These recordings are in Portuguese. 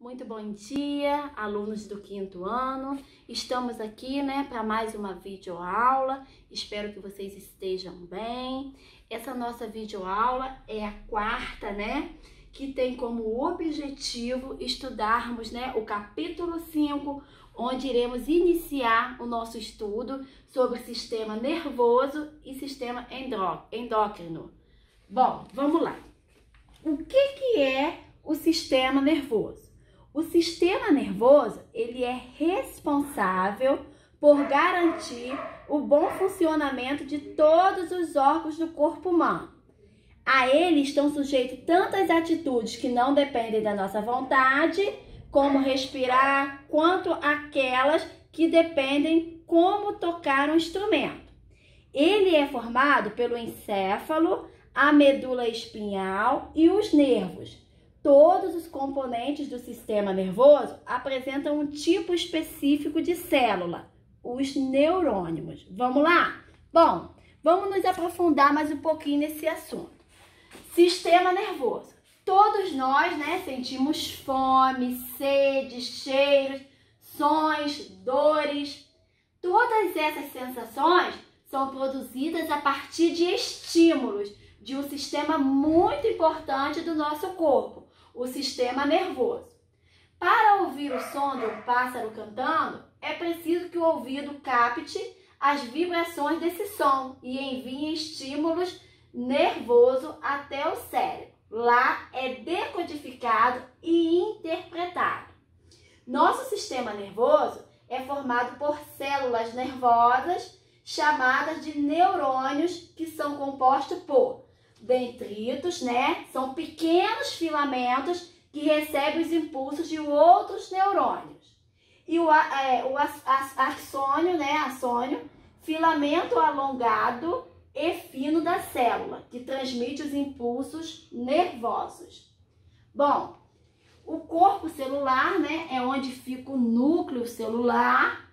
Muito bom dia, alunos do 5º ano. Estamos aqui, para mais uma videoaula. Espero que vocês estejam bem. Essa nossa videoaula é a 4ª, que tem como objetivo estudarmos, o capítulo 5, onde iremos iniciar o nosso estudo sobre sistema nervoso e sistema endócrino. Bom, vamos lá. O que é o sistema nervoso? O sistema nervoso, ele é responsável por garantir o bom funcionamento de todos os órgãos do corpo humano. A ele estão sujeitos tantas atitudes que não dependem da nossa vontade, como respirar, quanto aquelas que dependem como tocar um instrumento. Ele é formado pelo encéfalo, a medula espinhal e os nervos. Todos os componentes do sistema nervoso apresentam um tipo específico de célula, os neurônios. Vamos lá? Bom, vamos nos aprofundar mais um pouquinho nesse assunto. Sistema nervoso. Todos nós, sentimos fome, sede, cheiros, sons, dores. Todas essas sensações são produzidas a partir de estímulos de um sistema muito importante do nosso corpo, o sistema nervoso. Para ouvir o som de um pássaro cantando, é preciso que o ouvido capte as vibrações desse som e envie estímulos nervosos até o cérebro. Lá é decodificado e interpretado. Nosso sistema nervoso é formado por células nervosas chamadas de neurônios, que são compostos por dendritos, são pequenos filamentos que recebem os impulsos de outros neurônios. E o axônio, filamento alongado e fino da célula, que transmite os impulsos nervosos. Bom, o corpo celular, é onde fica o núcleo celular,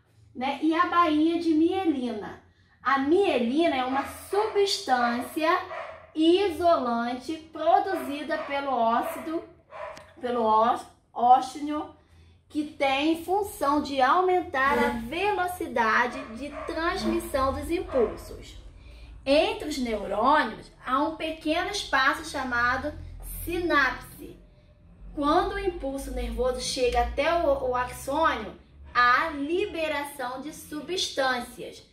e a bainha de mielina. A mielina é uma substância isolante produzida pelo ósseo, que tem função de aumentar a velocidade de transmissão dos impulsos. Entre os neurônios há um pequeno espaço chamado sinapse. Quando o impulso nervoso chega até o axônio, há liberação de substâncias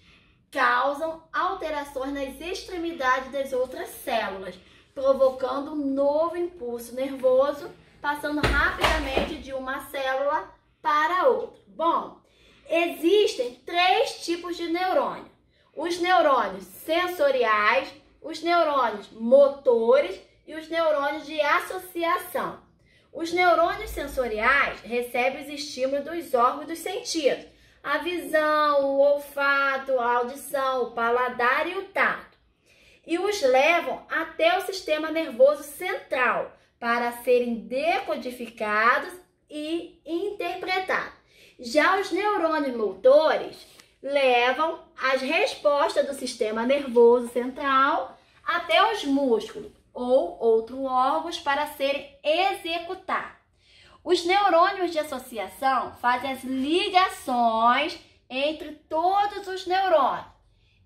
causam alterações nas extremidades das outras células, provocando um novo impulso nervoso, passando rapidamente de uma célula para outra. Bom, existem 3 tipos de neurônio: os neurônios sensoriais, os neurônios motores e os neurônios de associação. Os neurônios sensoriais recebem os estímulos dos órgãos dos sentidos: a visão, o olfato, a audição, o paladar e o tato. E os levam até o sistema nervoso central para serem decodificados e interpretados. Já os neurônios motores levam as respostas do sistema nervoso central até os músculos ou outros órgãos para serem executados. Os neurônios de associação fazem as ligações entre todos os neurônios.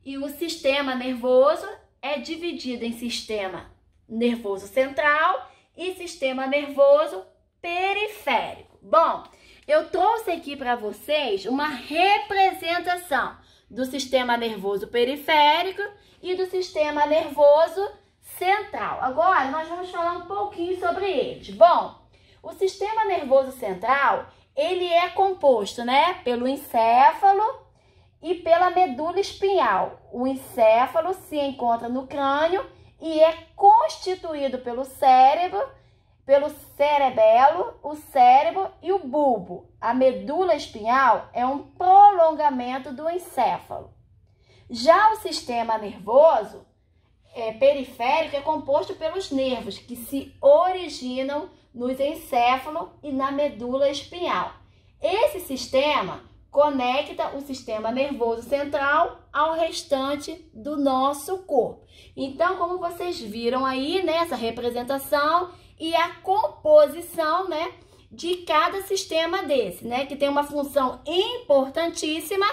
E o sistema nervoso é dividido em sistema nervoso central e sistema nervoso periférico. Bom, eu trouxe aqui para vocês uma representação do sistema nervoso periférico e do sistema nervoso central. Agora, nós vamos falar um pouquinho sobre eles. Bom, o sistema nervoso central, ele é composto, pelo encéfalo e pela medula espinhal. O encéfalo se encontra no crânio e é constituído pelo cérebro, pelo cerebelo, o cérebro e o bulbo. A medula espinhal é um prolongamento do encéfalo. Já o sistema nervoso periférico é composto pelos nervos, que se originam nos encéfalo e na medula espinhal. Esse sistema conecta o sistema nervoso central ao restante do nosso corpo. Então, como vocês viram aí nessa representação e a composição, de cada sistema desse, né? Que tem uma função importantíssima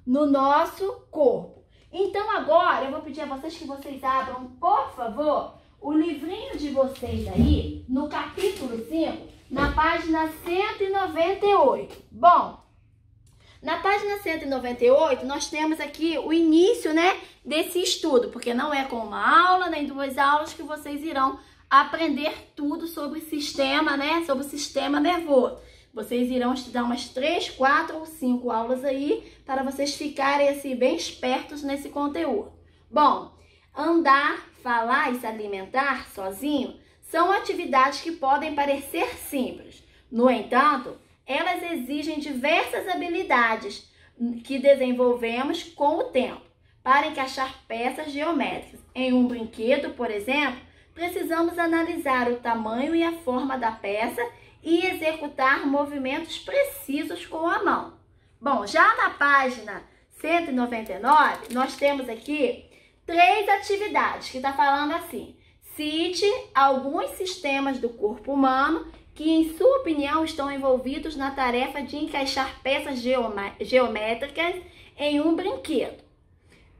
no nosso corpo. Então, agora, eu vou pedir a vocês que vocês abram, por favor, o livrinho de vocês aí, no capítulo 5, na página 198. Bom, na página 198, nós temos aqui o início, né, desse estudo, porque não é com uma aula, nem 2 aulas que vocês irão aprender tudo sobre o sistema, né, sobre o sistema nervoso. Vocês irão estudar umas 3, 4 ou 5 aulas aí, para vocês ficarem, assim, bem espertos nesse conteúdo. Bom, andar, falar e se alimentar sozinho são atividades que podem parecer simples. No entanto, elas exigem diversas habilidades que desenvolvemos com o tempo. Para encaixar peças geométricas em um brinquedo, por exemplo, precisamos analisar o tamanho e a forma da peça e executar movimentos precisos com a mão. Bom, já na página 199, nós temos aqui 3 atividades que está falando assim: cite alguns sistemas do corpo humano que, em sua opinião, estão envolvidos na tarefa de encaixar peças geométricas em um brinquedo.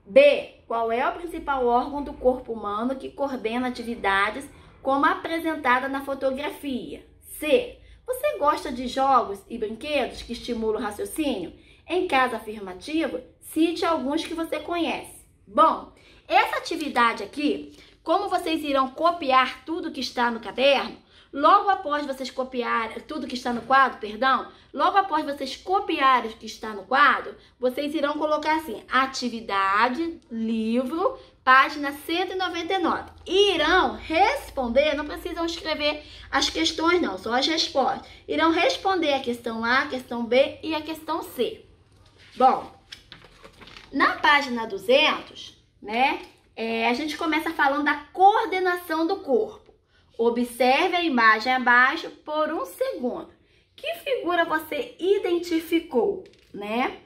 B. Qual é o principal órgão do corpo humano que coordena atividades como apresentada na fotografia? C. Você gosta de jogos e brinquedos que estimulam o raciocínio? Em caso afirmativo, cite alguns que você conhece. Bom, essa atividade aqui, como vocês irão copiar tudo que está no caderno, logo após vocês copiarem tudo que está no quadro, logo após vocês copiarem o que está no quadro, vocês irão colocar assim: atividade, livro, página 199. E irão responder, não precisam escrever as questões não, só as respostas. Irão responder a questão A, a questão B e a questão C. Bom, na página 200, né, a gente começa falando da coordenação do corpo. Observe a imagem abaixo por um segundo. Que figura você identificou, né?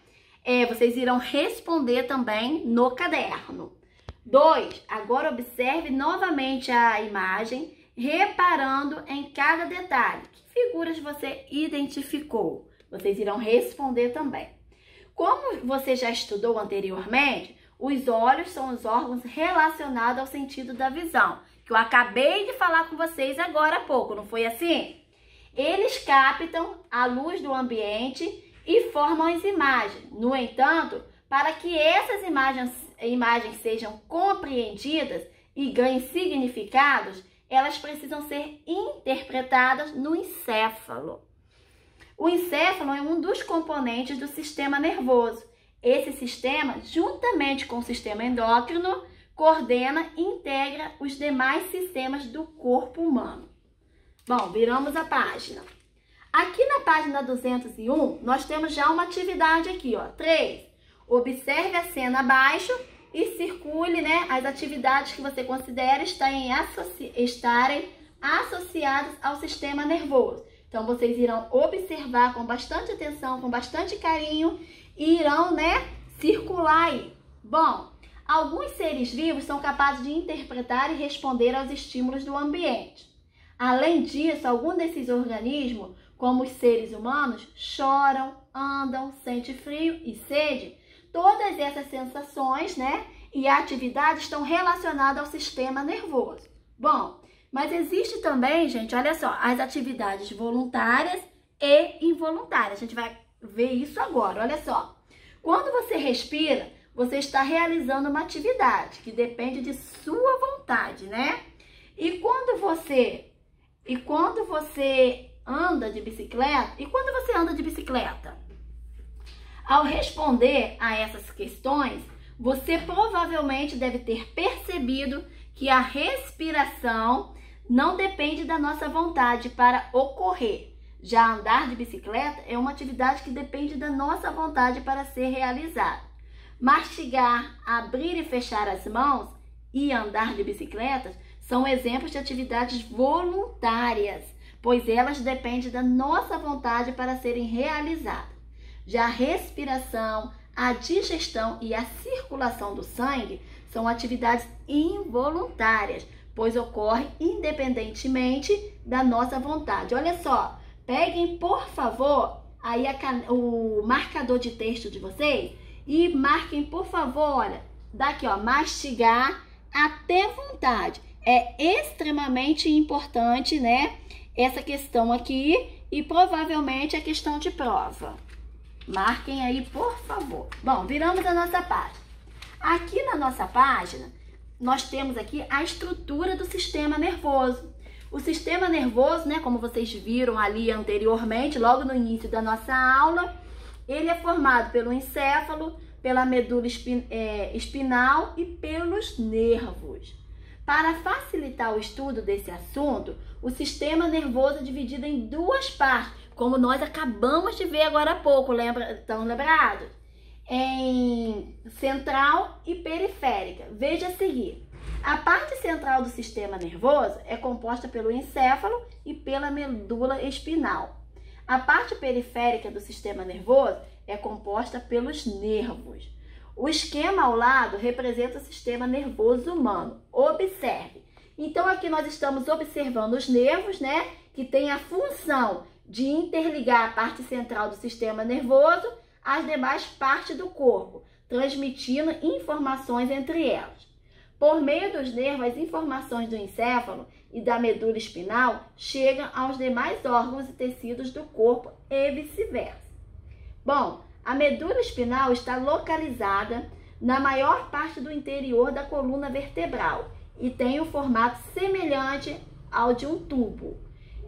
Vocês irão responder também no caderno. 2. Agora observe novamente a imagem, reparando em cada detalhe. Que figuras você identificou? Vocês irão responder também. Como você já estudou anteriormente, os olhos são os órgãos relacionados ao sentido da visão, que eu acabei de falar com vocês agora há pouco, não foi assim? Eles captam a luz do ambiente e formam as imagens. No entanto, para que essas imagens sejam compreendidas e ganhem significados, elas precisam ser interpretadas no encéfalo. O encéfalo é um dos componentes do sistema nervoso. Esse sistema, juntamente com o sistema endócrino, coordena e integra os demais sistemas do corpo humano. Bom, viramos a página. Aqui na página 201, nós temos já uma atividade aqui, ó. 3. Observe a cena abaixo e circule, né, as atividades que você considera estarem associadas ao sistema nervoso. Então, vocês irão observar com bastante atenção, com bastante carinho e irão, né, circular aí. Bom, alguns seres vivos são capazes de interpretar e responder aos estímulos do ambiente. Além disso, alguns desses organismos, como os seres humanos, choram, andam, sentem frio e sede. Todas essas sensações, né, e atividades estão relacionadas ao sistema nervoso. Bom, mas existe também, gente, olha só, as atividades voluntárias e involuntárias. A gente vai ver isso agora, olha só. Quando você respira, você está realizando uma atividade que depende de sua vontade, né? E quando você anda de bicicleta, ao responder a essas questões, você provavelmente deve ter percebido que a respiração não depende da nossa vontade para ocorrer. Já andar de bicicleta é uma atividade que depende da nossa vontade para ser realizada. Mastigar, abrir e fechar as mãos e andar de bicicleta são exemplos de atividades voluntárias, pois elas dependem da nossa vontade para serem realizadas. Já a respiração, a digestão e a circulação do sangue são atividades involuntárias, pois ocorrem independentemente da nossa vontade. Olha só, Peguem, por favor, aí o marcador de texto de vocês e marquem, por favor, olha, daqui, ó, mastigar até vontade. É extremamente importante, né, essa questão aqui e provavelmente a questão de prova. Marquem aí, por favor. Bom, viramos a nossa página. Aqui na nossa página, nós temos aqui a estrutura do sistema nervoso. O sistema nervoso, né, como vocês viram ali anteriormente, logo no início da nossa aula, ele é formado pelo encéfalo, pela medula espinal e pelos nervos. Para facilitar o estudo desse assunto, o sistema nervoso é dividido em duas partes, como nós acabamos de ver agora há pouco, estão lembrados? Em central e periférica. Veja a seguir. A parte central do sistema nervoso é composta pelo encéfalo e pela medula espinal. A parte periférica do sistema nervoso é composta pelos nervos. O esquema ao lado representa o sistema nervoso humano. Observe. Então, aqui nós estamos observando os nervos, né? Que tem a função de interligar a parte central do sistema nervoso às demais partes do corpo, transmitindo informações entre elas. Por meio dos nervos, as informações do encéfalo e da medula espinal chegam aos demais órgãos e tecidos do corpo e vice-versa. Bom, a medula espinal está localizada na maior parte do interior da coluna vertebral e tem um formato semelhante ao de um tubo.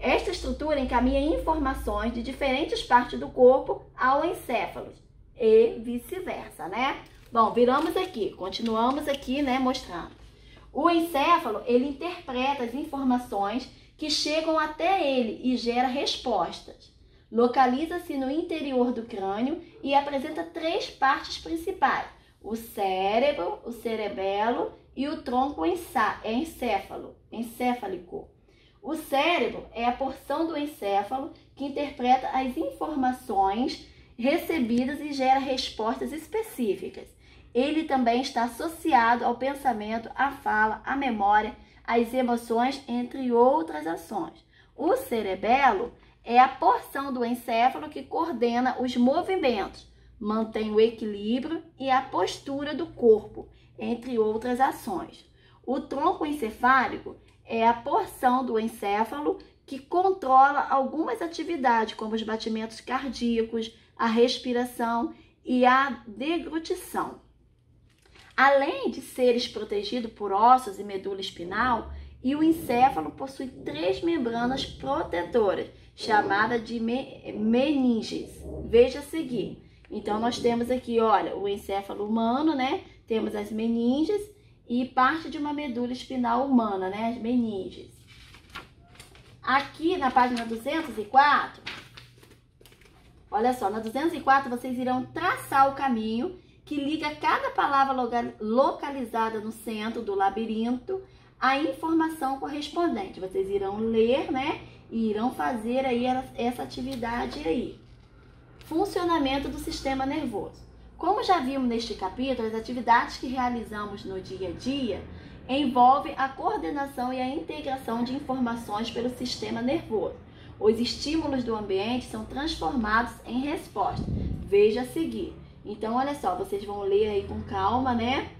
Esta estrutura encaminha informações de diferentes partes do corpo ao encéfalo e vice-versa, né? Bom, viramos aqui, continuamos aqui, né, mostrando. O encéfalo, ele interpreta as informações que chegam até ele e gera respostas. Localiza-se no interior do crânio e apresenta três partes principais: o cérebro, o cerebelo e o tronco encéfalico. O cérebro é a porção do encéfalo que interpreta as informações recebidas e gera respostas específicas. Ele também está associado ao pensamento, à fala, à memória, às emoções, entre outras ações. O cerebelo é a porção do encéfalo que coordena os movimentos, mantém o equilíbrio e a postura do corpo, entre outras ações. O tronco encefálico é a porção do encéfalo que controla algumas atividades, como os batimentos cardíacos, a respiração e a deglutição. Além de seres protegidos por ossos e medula espinal, e o encéfalo possui três membranas protetoras, chamadas de meninges. Veja a seguir. Então, nós temos aqui, olha, o encéfalo humano, né? Temos as meninges e parte de uma medula espinal humana, né? As meninges. Aqui na página 204, olha só, na 204 vocês irão traçar o caminho que liga cada palavra localizada no centro do labirinto à informação correspondente. Vocês irão ler, né? E irão fazer aí essa atividade aí. Funcionamento do sistema nervoso. Como já vimos neste capítulo, as atividades que realizamos no dia a dia envolvem a coordenação e a integração de informações pelo sistema nervoso. Os estímulos do ambiente são transformados em resposta. Veja a seguir. Então, olha só, vocês vão ler aí com calma, né?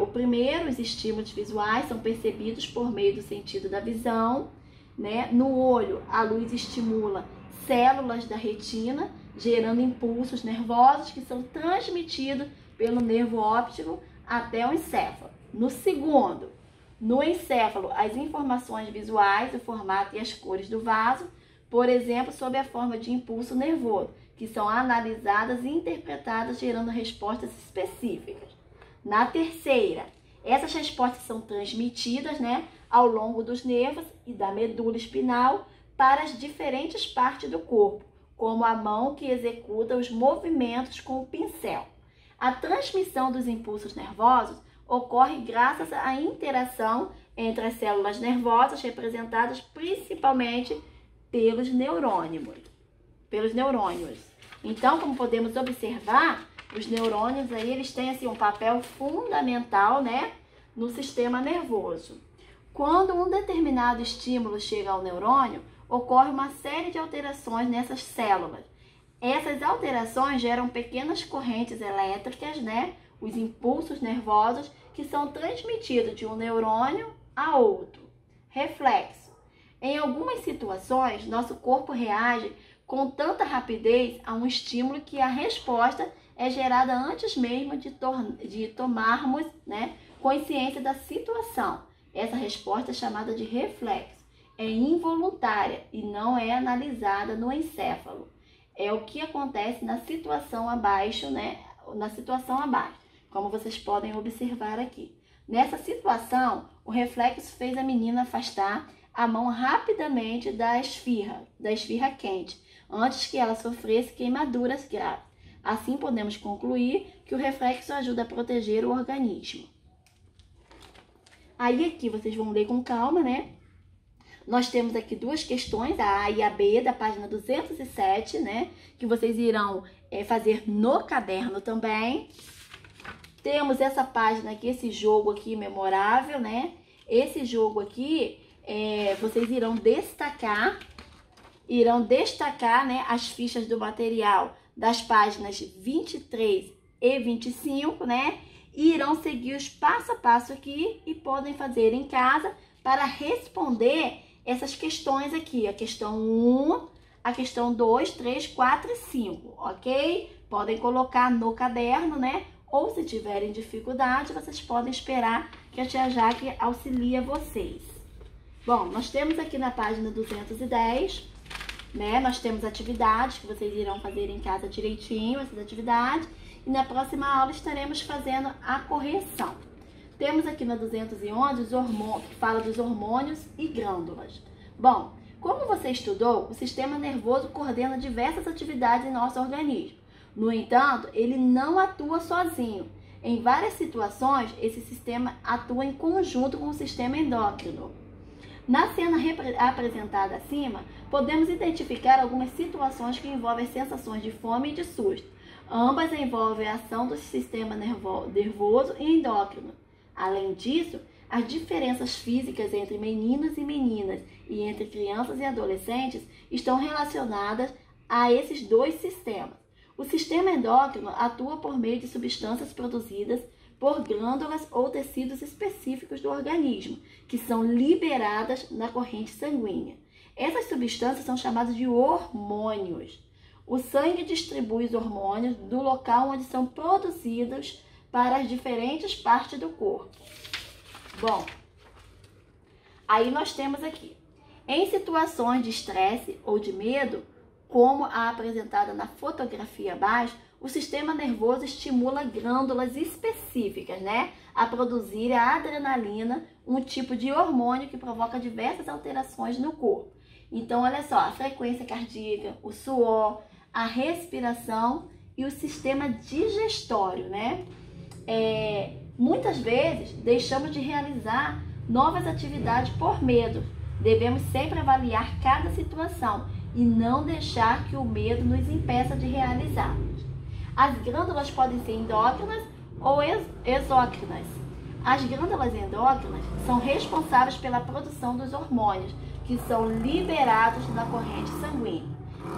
O primeiro, os estímulos visuais são percebidos por meio do sentido da visão, né? No olho, a luz estimula células da retina, gerando impulsos nervosos que são transmitidos pelo nervo óptico até o encéfalo. No segundo, no encéfalo, as informações visuais, o formato e as cores do vaso, por exemplo, sob a forma de impulso nervoso, que são analisadas e interpretadas, gerando respostas específicas. Na terceira, essas respostas são transmitidas, né, ao longo dos nervos e da medula espinal para as diferentes partes do corpo, como a mão que executa os movimentos com o pincel. A transmissão dos impulsos nervosos ocorre graças à interação entre as células nervosas, representadas principalmente pelos neurônios. Então, como podemos observar, os neurônios aí, eles têm assim, um papel fundamental, né, no sistema nervoso. Quando um determinado estímulo chega ao neurônio, ocorre uma série de alterações nessas células. Essas alterações geram pequenas correntes elétricas, né? Os impulsos nervosos que são transmitidos de um neurônio a outro. Reflexo. Em algumas situações, nosso corpo reage com tanta rapidez a um estímulo que a resposta é gerada antes mesmo de tomarmos, né, consciência da situação. Essa resposta é chamada de reflexo. É involuntária e não é analisada no encéfalo. É o que acontece na situação abaixo, né? Na situação abaixo, como vocês podem observar aqui. Nessa situação, o reflexo fez a menina afastar a mão rapidamente da esfirra quente, antes que ela sofresse queimaduras graves. Assim, podemos concluir que o reflexo ajuda a proteger o organismo. Aí aqui vocês vão ler com calma, né? Nós temos aqui duas questões, a A e a B, da página 207, né? Que vocês irão fazer no caderno também. Temos essa página aqui, esse jogo aqui memorável, né? Esse jogo aqui, vocês irão destacar, né, as fichas do material das páginas 23 e 25, né? E irão seguir os passo a passo aqui e podem fazer em casa para responder essas questões aqui. A questão 1, a questão 2, 3, 4 e 5, ok? Podem colocar no caderno, né? Ou se tiverem dificuldade, vocês podem esperar que a tia Jaque auxilie vocês. Bom, nós temos aqui na página 210, né? Nós temos atividades que vocês irão fazer em casa direitinho, essas atividades. E na próxima aula estaremos fazendo a correção. Temos aqui na 211 que fala dos hormônios e glândulas. Bom, como você estudou, o sistema nervoso coordena diversas atividades em nosso organismo. No entanto, ele não atua sozinho. Em várias situações, esse sistema atua em conjunto com o sistema endócrino. Na cena apresentada acima, podemos identificar algumas situações que envolvem sensações de fome e de susto. Ambas envolvem a ação do sistema nervoso e endócrino. Além disso, as diferenças físicas entre meninos e meninas e entre crianças e adolescentes estão relacionadas a esses dois sistemas. O sistema endócrino atua por meio de substâncias produzidas por glândulas ou tecidos específicos do organismo, que são liberadas na corrente sanguínea. Essas substâncias são chamadas de hormônios. O sangue distribui os hormônios do local onde são produzidos para as diferentes partes do corpo. Bom, aí nós temos aqui, em situações de estresse ou de medo, como a apresentada na fotografia abaixo, o sistema nervoso estimula glândulas específicas, né, a produzir a adrenalina, um tipo de hormônio que provoca diversas alterações no corpo. Então, olha só, a frequência cardíaca, o suor, a respiração e o sistema digestório, né? Muitas vezes deixamos de realizar novas atividades por medo. Devemos sempre avaliar cada situação e não deixar que o medo nos impeça de realizá-los. As glândulas podem ser endócrinas ou exócrinas. As glândulas endócrinas são responsáveis pela produção dos hormônios, que são liberados na corrente sanguínea.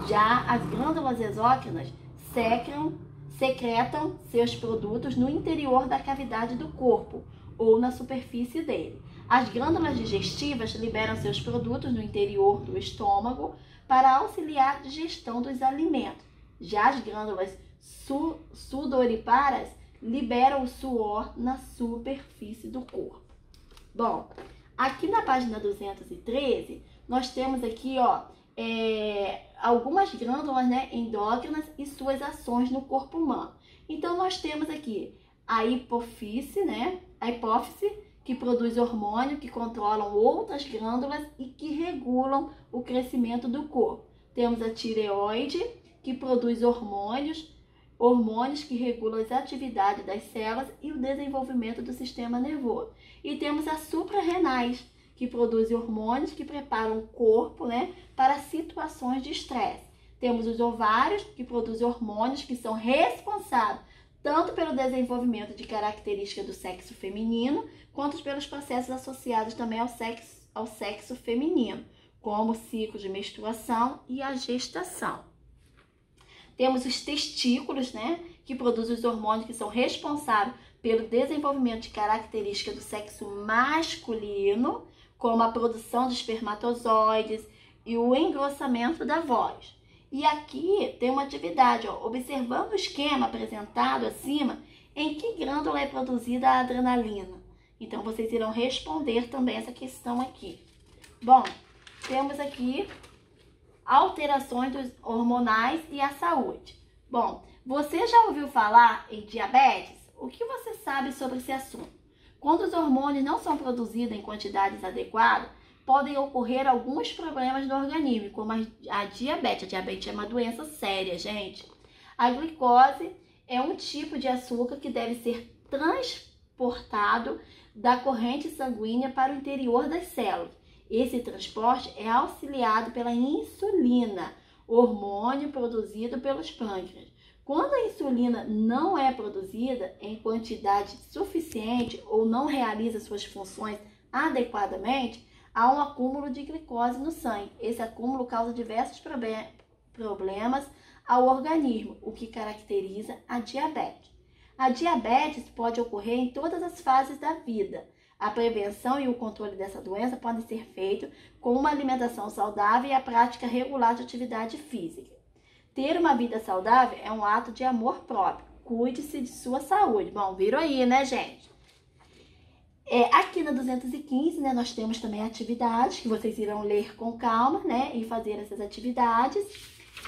Já as glândulas exócrinas secretam seus produtos no interior da cavidade do corpo ou na superfície dele. As glândulas digestivas liberam seus produtos no interior do estômago para auxiliar a digestão dos alimentos. Já as glândulas sudoríparas liberam o suor na superfície do corpo. Bom, aqui na página 213, nós temos aqui, algumas glândulas, né, endócrinas e suas ações no corpo humano. Então, nós temos aqui a hipófise, né, que produz hormônio que controlam outras glândulas e que regulam o crescimento do corpo. Temos a tireoide, que produz hormônios que regulam as atividades das células e o desenvolvimento do sistema nervoso. E temos a suprarrenais, que produz hormônios que preparam o corpo, né, para situações de estresse. Temos os ovários, que produzem hormônios que são responsáveis tanto pelo desenvolvimento de características do sexo feminino, quanto pelos processos associados também ao sexo feminino, como o ciclo de menstruação e a gestação. Temos os testículos, né, que produzem os hormônios que são responsáveis pelo desenvolvimento de características do sexo masculino, como a produção de espermatozoides e o engrossamento da voz. E aqui tem uma atividade, ó, observando o esquema apresentado acima, em que glândula é produzida a adrenalina. Então, vocês irão responder também essa questão aqui. Bom, temos aqui alterações hormonais e a saúde. Bom, você já ouviu falar em diabetes? O que você sabe sobre esse assunto? Quando os hormônios não são produzidos em quantidades adequadas, podem ocorrer alguns problemas no organismo, como a diabetes. A diabetes é uma doença séria, gente. A glicose é um tipo de açúcar que deve ser transportado da corrente sanguínea para o interior das células. Esse transporte é auxiliado pela insulina, hormônio produzido pelos pâncreas. Quando a insulina não é produzida em quantidade suficiente ou não realiza suas funções adequadamente, há um acúmulo de glicose no sangue. Esse acúmulo causa diversos problemas ao organismo, o que caracteriza a diabetes. A diabetes pode ocorrer em todas as fases da vida. A prevenção e o controle dessa doença podem ser feitos com uma alimentação saudável e a prática regular de atividade física. Ter uma vida saudável é um ato de amor próprio. Cuide-se de sua saúde. Bom, viram aí, né, gente? Aqui na 215, né, nós temos também atividades que vocês irão ler com calma, né, e fazer essas atividades.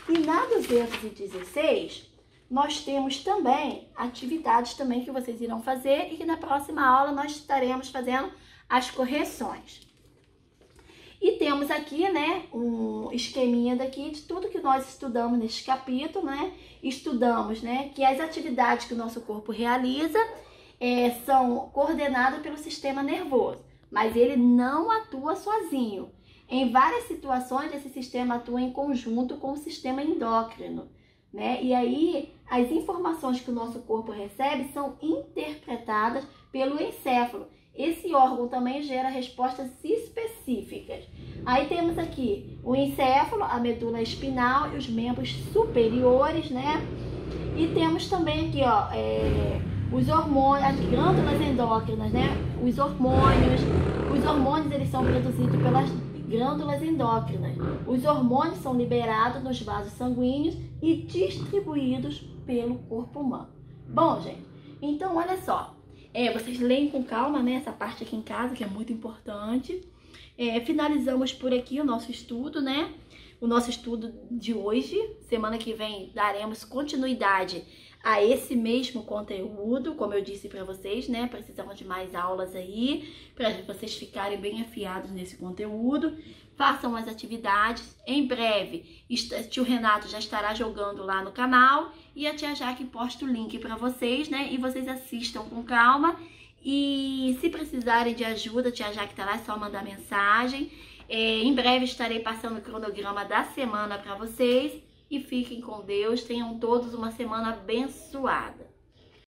E na 216, nós temos também atividades também que vocês irão fazer e que na próxima aula nós estaremos fazendo as correções. E temos aqui, né, um esqueminha daqui de tudo que nós estudamos neste capítulo, né? Estudamos, né, que as atividades que o nosso corpo realiza são coordenadas pelo sistema nervoso, mas ele não atua sozinho. Em várias situações, esse sistema atua em conjunto com o sistema endócrino, né? E aí, as informações que o nosso corpo recebe são interpretadas pelo encéfalo. Esse órgão também gera respostas específicas. Aí temos aqui o encéfalo, a medula espinal e os membros superiores, né? E temos também aqui, ó, os hormônios, as glândulas endócrinas, né? Os hormônios eles são produzidos pelas glândulas endócrinas. Os hormônios são liberados nos vasos sanguíneos e distribuídos pelo corpo humano. Bom, gente, então olha só. Vocês leem com calma, né, essa parte aqui em casa, que é muito importante. Finalizamos por aqui o nosso estudo, né? O nosso estudo de hoje. Semana que vem daremos continuidade a esse mesmo conteúdo, como eu disse para vocês, né? Precisamos de mais aulas aí, para vocês ficarem bem afiados nesse conteúdo. Façam as atividades. Em breve, tio Renato já estará jogando lá no canal e a tia Jaque posta o link para vocês, né? E vocês assistam com calma. E se precisarem de ajuda, a tia Jaque tá lá, é só mandar mensagem. Em breve estarei passando o cronograma da semana para vocês. E fiquem com Deus, tenham todos uma semana abençoada.